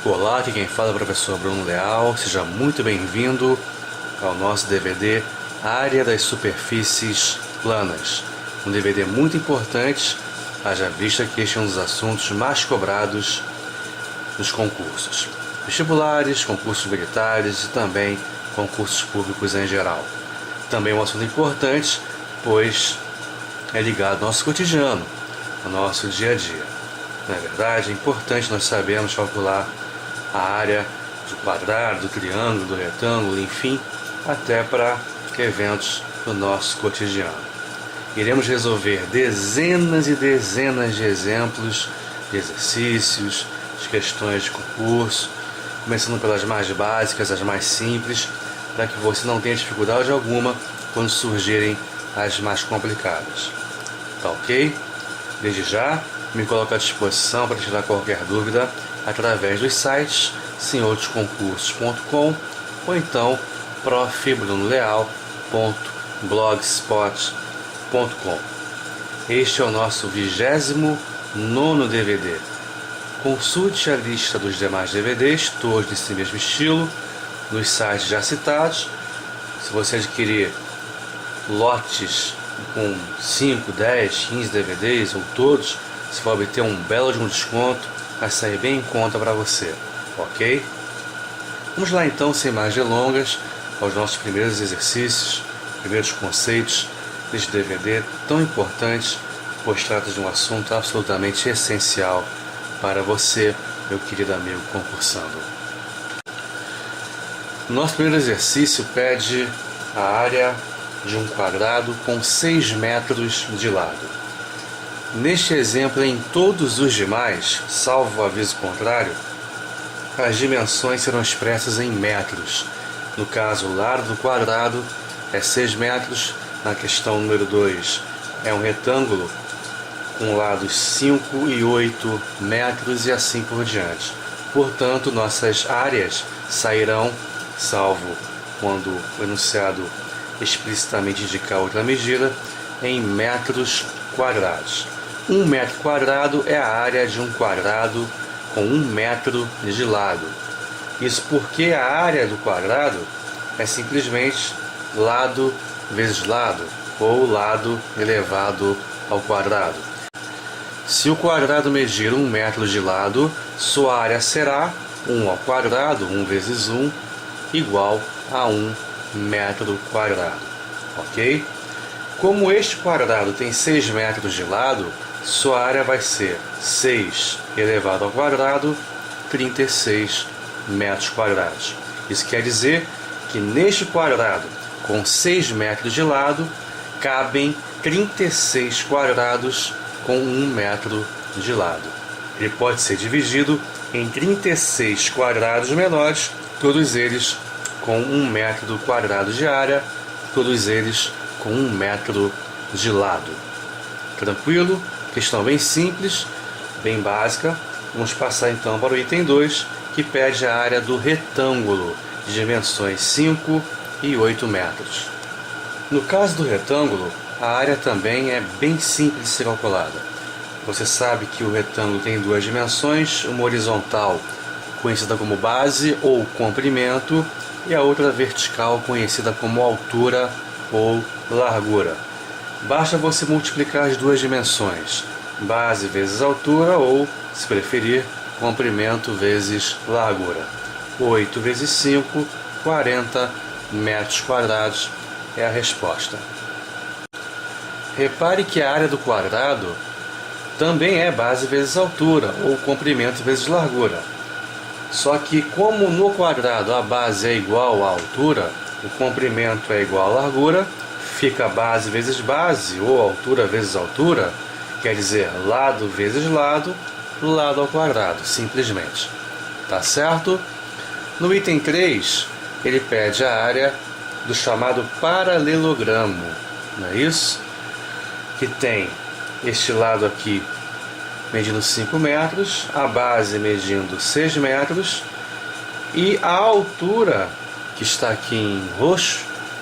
Olá, aqui quem fala é o professor Bruno Leal. Seja muito bem-vindo ao nosso DVD Área das Superfícies Planas. Um DVD muito importante, haja vista que este é um dos assuntos mais cobrados nos concursos vestibulares, concursos militares e também concursos públicos em geral. Também é um assunto importante, pois é ligado ao nosso cotidiano, ao nosso dia a dia. Na verdade, é importante nós sabermos calcular a área do quadrado, do triângulo, do retângulo, enfim, até para eventos do nosso cotidiano. Iremos resolver dezenas e dezenas de exemplos, de exercícios, de questões de concurso, começando pelas mais básicas, as mais simples, para que você não tenha dificuldade alguma quando surgirem as mais complicadas. Tá ok? Desde já, me coloco à disposição para tirar qualquer dúvida através dos sites senhorosconcursos.com ou então profbrunoleal.blogspot.com. Este é o nosso 29º DVD. Consulte a lista dos demais DVDs, todos desse mesmo estilo, nos sites já citados. Se você adquirir lotes com 5, 10, 15 DVDs ou todos, você vai obter um belo de um desconto, vai sair bem em conta para você, ok? Vamos lá então, sem mais delongas, aos nossos primeiros exercícios, primeiros conceitos deste DVD tão importante, pois trata de um assunto absolutamente essencial para você, meu querido amigo concursando. Nosso primeiro exercício pede a área de um quadrado com 6 metros de lado. Neste exemplo e em todos os demais, salvo o aviso contrário, as dimensões serão expressas em metros. No caso, o lado do quadrado é 6 metros, na questão número 2 é um retângulo com lados 5 e 8 metros e assim por diante. Portanto, nossas áreas sairão, salvo quando o enunciado explicitamente indicar outra medida, em metros quadrados. 1 metro quadrado é a área de um quadrado com 1 metro de lado. Isso porque a área do quadrado é simplesmente lado vezes lado, ou lado elevado ao quadrado. Se o quadrado medir 1 metro de lado, sua área será 1 ao quadrado, 1 vezes 1, igual a 1 metro quadrado, ok? Como este quadrado tem 6 metros de lado, sua área vai ser 6 elevado ao quadrado, 36 metros quadrados. Isso quer dizer que neste quadrado com 6 metros de lado, cabem 36 quadrados com 1 metro de lado. Ele pode ser dividido em 36 quadrados menores, todos eles com 1 metro quadrado de área, todos eles com 1 metro de lado. Tranquilo? Questão bem simples, bem básica. Vamos passar então para o item 2, que pede a área do retângulo, de dimensões 5 e 8 metros. No caso do retângulo, a área também é bem simples de ser calculada. Você sabe que o retângulo tem duas dimensões, uma horizontal, conhecida como base ou comprimento, e a outra vertical, conhecida como altura ou largura. Basta você multiplicar as duas dimensões, base vezes altura ou, se preferir, comprimento vezes largura. 8 vezes 5, 40 metros quadrados é a resposta. Repare que a área do quadrado também é base vezes altura ou comprimento vezes largura. Só que como no quadrado a base é igual à altura, o comprimento é igual à largura, fica base vezes base ou altura vezes altura, quer dizer lado vezes lado, lado ao quadrado, simplesmente. Tá certo? No item 3, ele pede a área do chamado paralelogramo, não é isso? Que tem este lado aqui medindo 5 metros, a base medindo 6 metros e a altura, que está aqui em roxo,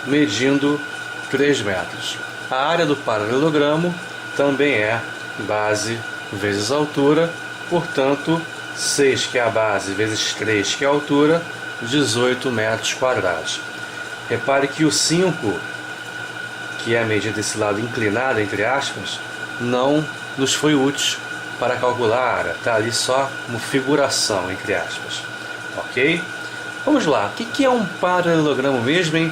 medindo 3 metros. A área do paralelogramo também é base vezes altura, portanto 6, que é a base, vezes 3, que é a altura, 18 metros quadrados. Repare que o 5, que é a medida desse lado inclinada, entre aspas, não nos foi útil para calcular a área. Está ali só como figuração, entre aspas. Ok? Vamos lá. O que é um paralelogramo mesmo, hein?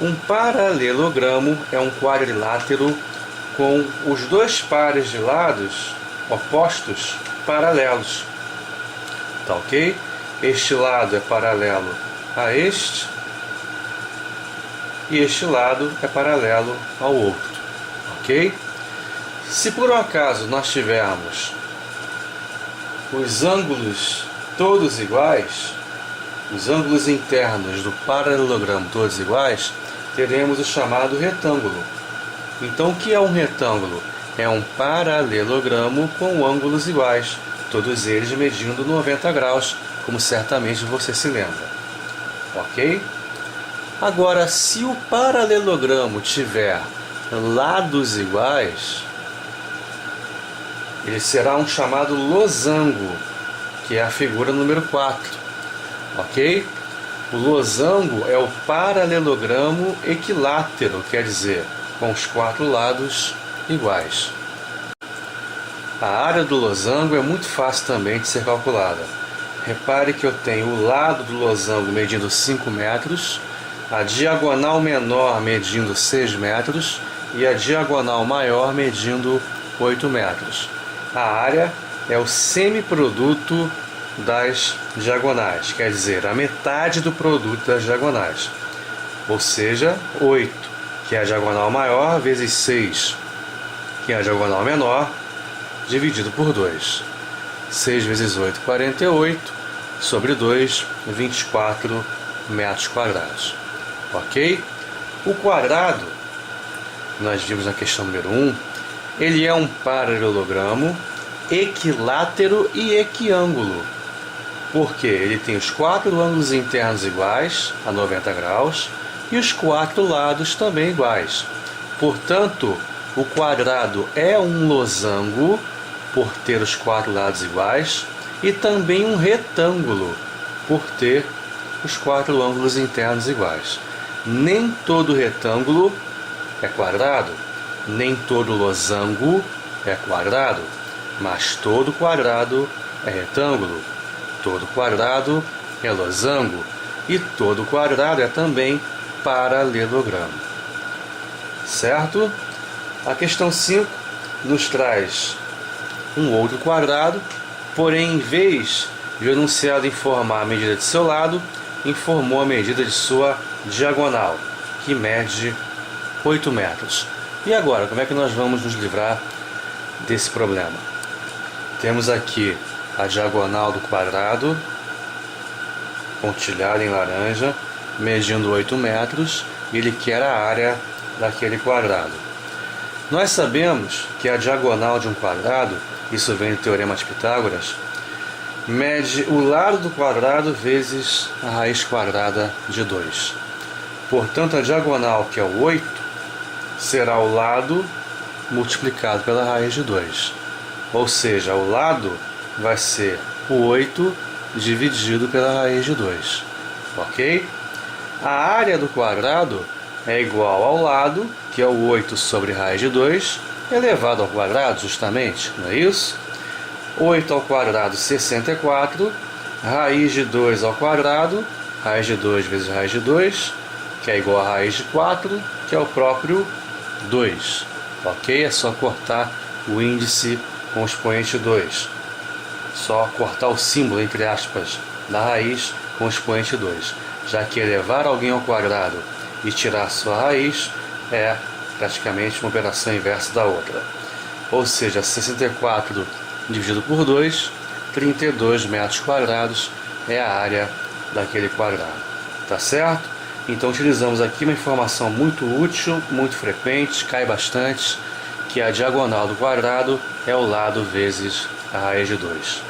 Um paralelogramo é um quadrilátero com os dois pares de lados opostos paralelos. Tá ok? Este lado é paralelo a este e este lado é paralelo ao outro. Ok? Se por um acaso nós tivermos os ângulos todos iguais, os ângulos internos do paralelogramo todos iguais, teremos o chamado retângulo. Então, o que é um retângulo? É um paralelogramo com ângulos iguais, todos eles medindo 90 graus, como certamente você se lembra. Ok? Agora, se o paralelogramo tiver lados iguais, ele será um chamado losango, que é a figura número 4. Ok? O losango é o paralelogramo equilátero, quer dizer, com os 4 lados iguais. A área do losango é muito fácil também de ser calculada. Repare que eu tenho o lado do losango medindo 5 metros, a diagonal menor medindo 6 metros e a diagonal maior medindo 8 metros. A área é o semiproduto das diagonais, quer dizer, a metade do produto das diagonais. Ou seja, 8, que é a diagonal maior, vezes 6, que é a diagonal menor, dividido por 2. 6 vezes 8, 48, sobre 2, 24 metros quadrados. Ok? O quadrado, nós vimos na questão número 1, ele é um paralelogramo equilátero e equiângulo. Porque ele tem os 4 ângulos internos iguais, a 90 graus, e os 4 lados também iguais. Portanto, o quadrado é um losango, por ter os 4 lados iguais, e também um retângulo, por ter os 4 ângulos internos iguais. Nem todo retângulo é quadrado, nem todo losango é quadrado, mas todo quadrado é retângulo, todo quadrado é losango e todo quadrado é também paralelogramo. Certo? A questão 5 nos traz um outro quadrado, porém, em vez de o enunciado informar a medida de seu lado, informou a medida de sua diagonal, que mede 8 metros. E agora, como é que nós vamos nos livrar desse problema? Temos aqui a diagonal do quadrado, pontilhada em laranja, medindo 8 metros, e ele quer a área daquele quadrado. Nós sabemos que a diagonal de um quadrado, isso vem do Teorema de Pitágoras, mede o lado do quadrado vezes a raiz quadrada de 2. Portanto, a diagonal, que é o 8, será o lado multiplicado pela raiz de 2. Ou seja, o lado vai ser o 8 dividido pela raiz de 2. Ok? A área do quadrado é igual ao lado, que é o 8 sobre raiz de 2, elevado ao quadrado, justamente, não é isso? 8 ao quadrado, 64, raiz de 2 ao quadrado, raiz de 2 vezes raiz de 2, que é igual a raiz de 4, que é o próprio 2. Ok? É só cortar o índice com o expoente 2. Só cortar o símbolo, entre aspas, da raiz com o expoente 2. Já que elevar alguém ao quadrado e tirar sua raiz é praticamente uma operação inversa da outra. Ou seja, 64 dividido por 2, 32 metros quadrados é a área daquele quadrado. Tá certo? Então utilizamos aqui uma informação muito útil, muito frequente, cai bastante, que a diagonal do quadrado é o lado vezes a raiz de 2.